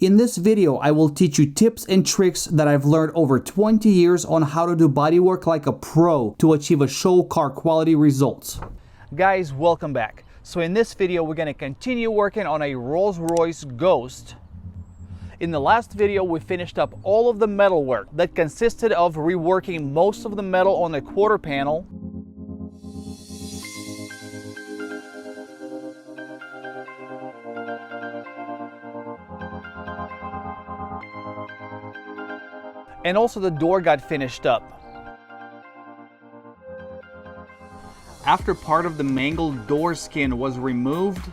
In this video, I will teach you tips and tricks that I've learned over 20 years on how to do bodywork like a pro to achieve a show car quality results. Guys, welcome back. So in this video, we're going to continue working on a Rolls-Royce Ghost. In the last video, we finished up all of the metal work that consisted of reworking most of the metal on the quarter panel, and also the door got finished up. After part of the mangled door skin was removed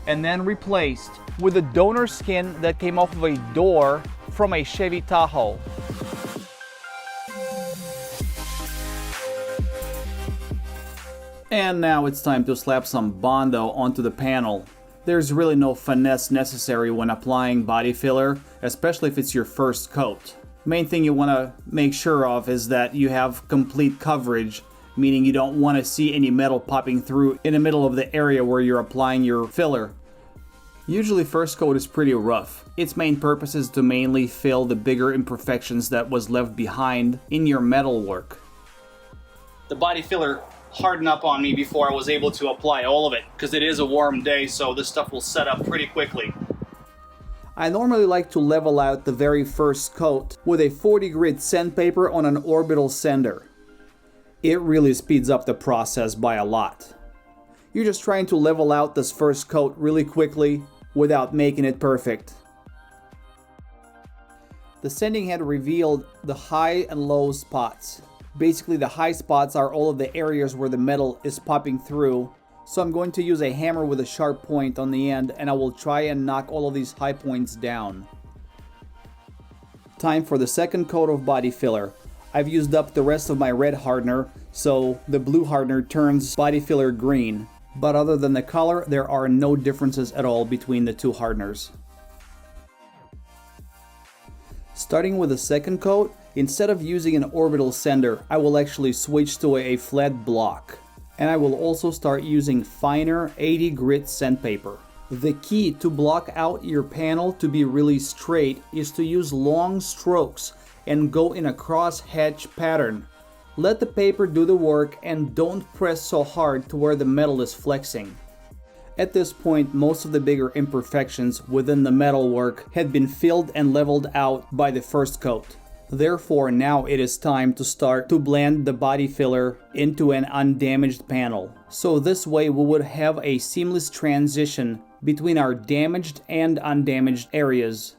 and then replaced with the donor skin that came off of a door from a Chevy Tahoe. And now it's time to slap some Bondo onto the panel. There's really no finesse necessary when applying body filler, especially if it's your first coat. Main thing you want to make sure of is that you have complete coverage, meaning you don't want to see any metal popping through in the middle of the area where you're applying your filler. Usually first coat is pretty rough. Its main purpose is to mainly fill the bigger imperfections that was left behind in your metal work. The body filler hardened up on me before I was able to apply all of it, because it is a warm day, so this stuff will set up pretty quickly. I normally like to level out the very first coat with a 40 grit sandpaper on an orbital sander. It really speeds up the process by a lot. You're just trying to level out this first coat really quickly without making it perfect. The sanding head revealed the high and low spots. Basically, the high spots are all of the areas where the metal is popping through. So I'm going to use a hammer with a sharp point on the end, and I will try and knock all of these high points down. Time for the second coat of body filler. I've used up the rest of my red hardener, so the blue hardener turns body filler green. But other than the color, there are no differences at all between the two hardeners. Starting with the second coat, instead of using an orbital sander, I will actually switch to a flat block. And I will also start using finer 80 grit sandpaper. The key to block out your panel to be really straight is to use long strokes and go in a cross-hatch pattern. Let the paper do the work and don't press so hard to where the metal is flexing. At this point, most of the bigger imperfections within the metal work had been filled and leveled out by the first coat. Therefore, now it is time to start to blend the body filler into an undamaged panel. So this way we would have a seamless transition between our damaged and undamaged areas.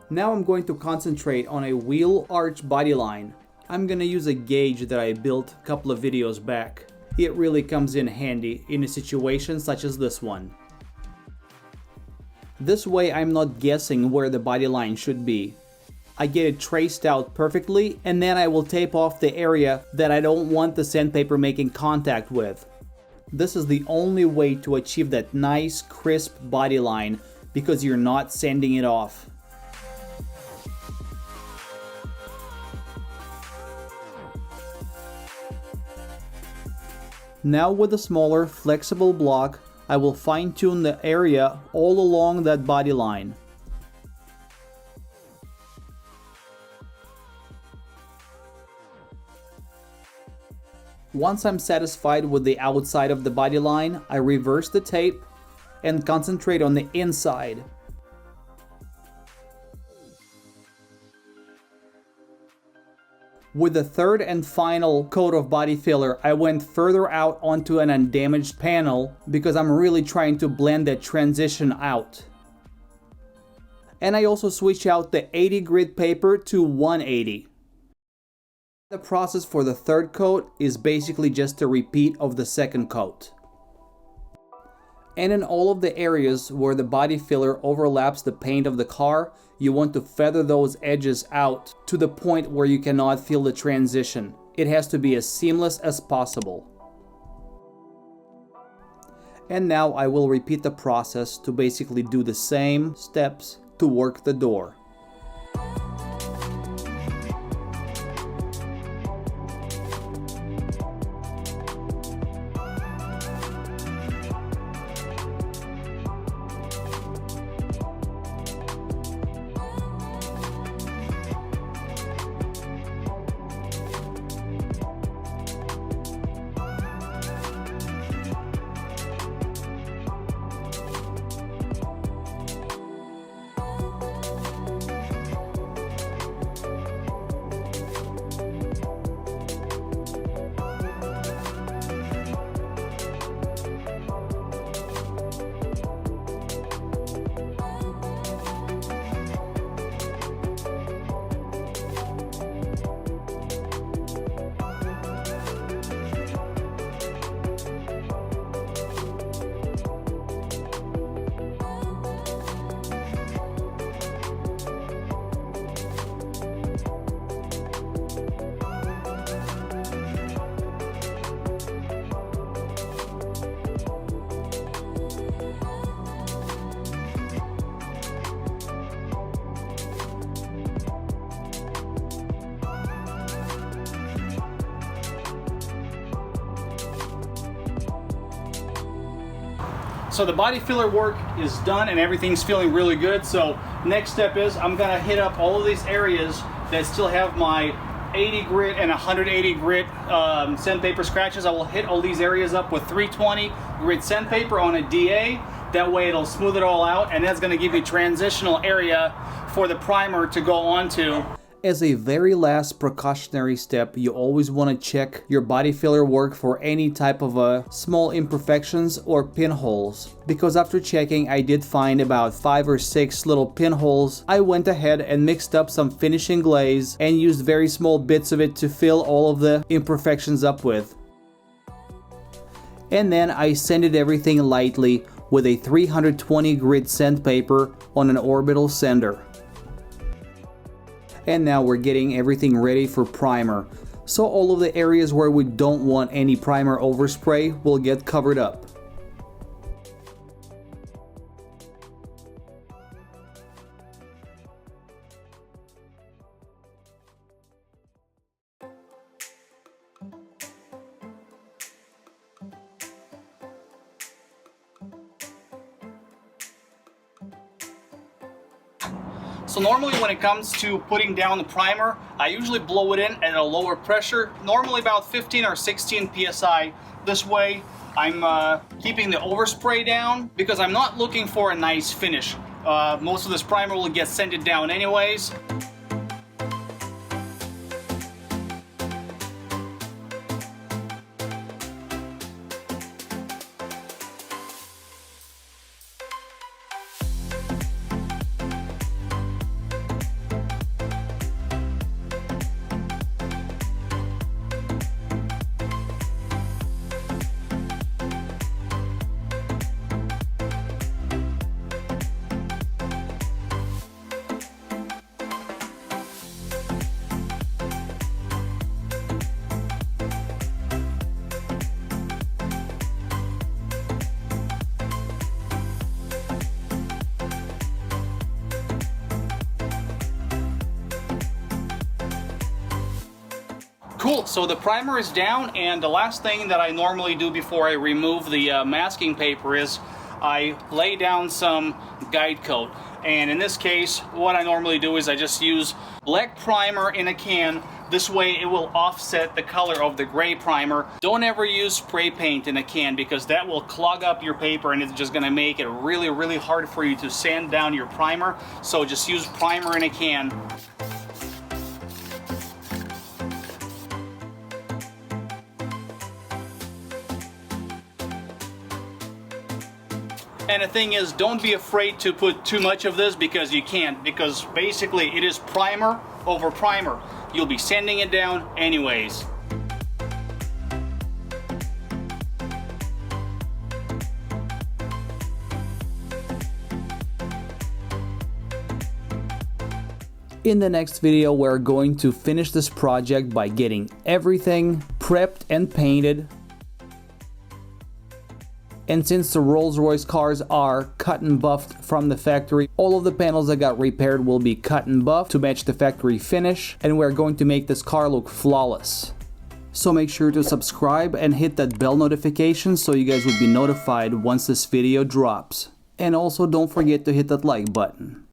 Now I'm going to concentrate on a wheel arch body line. I'm going to use a gauge that I built a couple of videos back. It really comes in handy in a situation such as this one. This way I'm not guessing where the body line should be. I get it traced out perfectly, and then I will tape off the area that I don't want the sandpaper making contact with. This is the only way to achieve that nice crisp body line because you're not sanding it off. Now with a smaller, flexible block, I will fine-tune the area all along that body line. Once I'm satisfied with the outside of the body line, I reverse the tape and concentrate on the inside. With the third and final coat of body filler, I went further out onto an undamaged panel because I'm really trying to blend that transition out. And I also switch out the 80 grit paper to 180. The process for the third coat is basically just a repeat of the second coat. And in all of the areas where the body filler overlaps the paint of the car, you want to feather those edges out to the point where you cannot feel the transition. It has to be as seamless as possible. And now I will repeat the process to basically do the same steps to work the door. So the body filler work is done and everything's feeling really good. So next step is I'm gonna hit up all of these areas that still have my 80 grit and 180 grit sandpaper scratches. I will hit all these areas up with 320 grit sandpaper on a DA. That way it'll smooth it all out, and that's gonna give you transitional area for the primer to go onto. As a very last precautionary step, you always want to check your body filler work for any type of small imperfections or pinholes. Because after checking, I did find about 5 or 6 little pinholes. I went ahead and mixed up some finishing glaze and used very small bits of it to fill all of the imperfections up with. And then I sanded everything lightly with a 320 grit sandpaper on an orbital sander. And now we're getting everything ready for primer. So all of the areas where we don't want any primer overspray will get covered up. So normally when it comes to putting down the primer, I usually blow it in at a lower pressure, normally about 15 or 16 psi. This way I'm keeping the overspray down because I'm not looking for a nice finish. Most of this primer will get sanded down anyways. Cool, so the primer is down, and the last thing that I normally do before I remove the masking paper is I lay down some guide coat. And in this case, what I normally do is I just use black primer in a can. This way it will offset the color of the gray primer. Don't ever use spray paint in a can because that will clog up your paper and it's just gonna make it really, really hard for you to sand down your primer. So just use primer in a can. And the thing is, don't be afraid to put too much of this because you can't, because basically it is primer over primer. You'll be sanding it down anyways. In the next video, we're going to finish this project by getting everything prepped and painted. And since the Rolls-Royce cars are cut and buffed from the factory, all of the panels that got repaired will be cut and buffed to match the factory finish, and we're going to make this car look flawless. So make sure to subscribe and hit that bell notification so you guys will be notified once this video drops. And also don't forget to hit that like button.